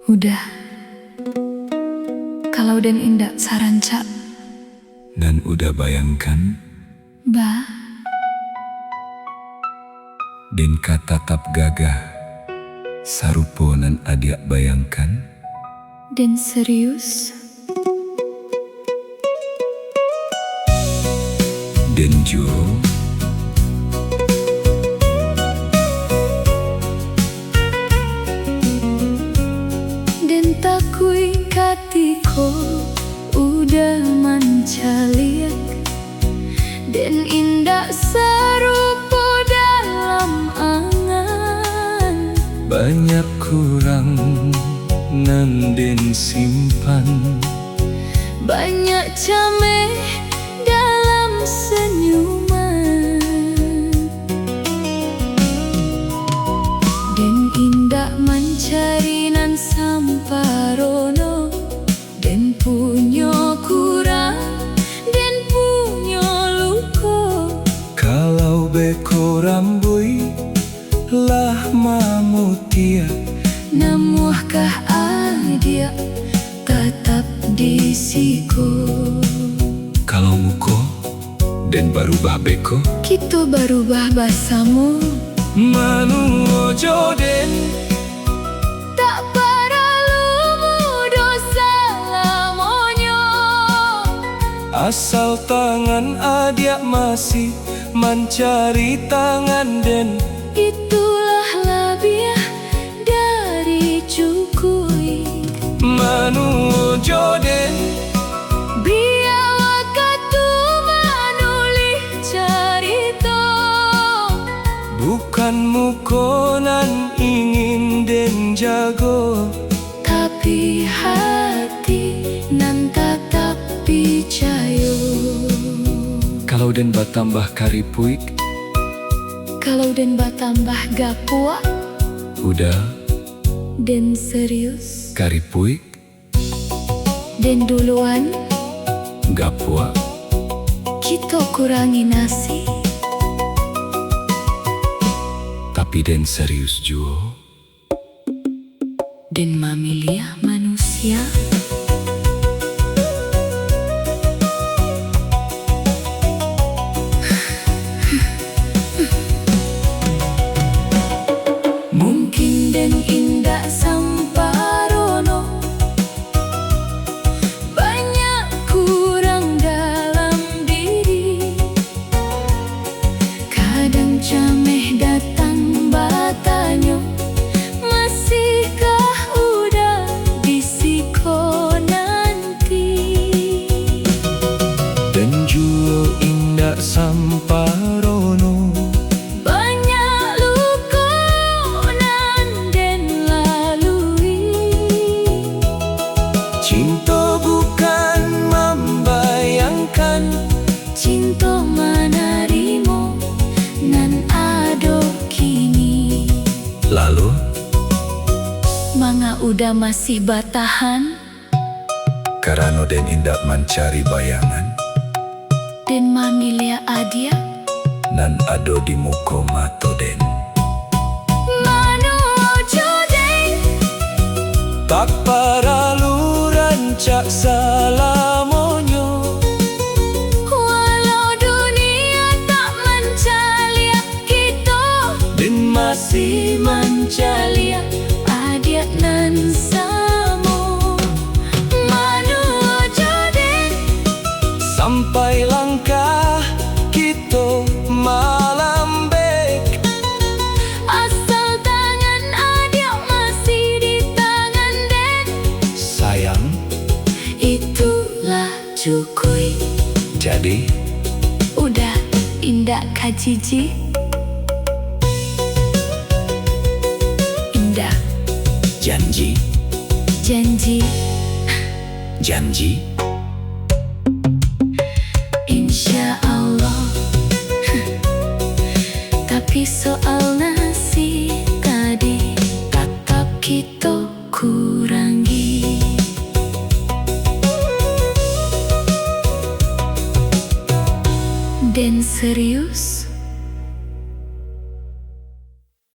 Udah, kalau dan indak saranca. Dan udah bayangkan, Ba, den katatap gagah, sarupo nan adia bayangkan, dan serius. den juo, Dan takui katiko udah mancaliak, dan indak sarupo dalam angan. banyak kurang nan den simpan, Banyak cameh dalam senyuman, dan indak mencari nan samparono, dan punyo kurang, dan punyo luko. kalau beko rambui lah mamutia, Namuhkah adia tetap di siku. kalau muko den barubah beko, Kita berubah bahasamu, manu ojo den tak paralu dosa lamonyo. asal tangan adia masih mencari tangan den. Itulah labiah dari cukui. Manu ojo den Biar wakatu manulih carito, bukan mukonan ingin den jago, tapi hati nan tetap picayo. kalau den batambah karipuik, Kalau den batambah gapua, udah den serius, karipuik den duluan gapua, kita kurangi nasi. tapi den serius juo. Den mamilia manusia. Mungkin den indak samparono, banyak kurang dalam diri. Kadang cameh datang batanyo, masihkah udah bisiko nanti. Den juo indak samparono, Banyak luka nan den lalui. cinta bukan membayangkan, Cinta manarimo nan ado kini. lalu Manga udah masih batahan, karano den indak mencari bayangan, den mamilia adia. nan ado di muko mato den. Manu ojo den, Tak paralu rancak salamonyo, walau dunia tak mencaliak kita, den masih mencaliak adia nan samo. Manu ojo den, sampai langkah kita malam bek, asal tangan adia masih di tangan den. sayang. Itulah cukui. Jadi Udah indak kajiji, indah janji, janji. janji.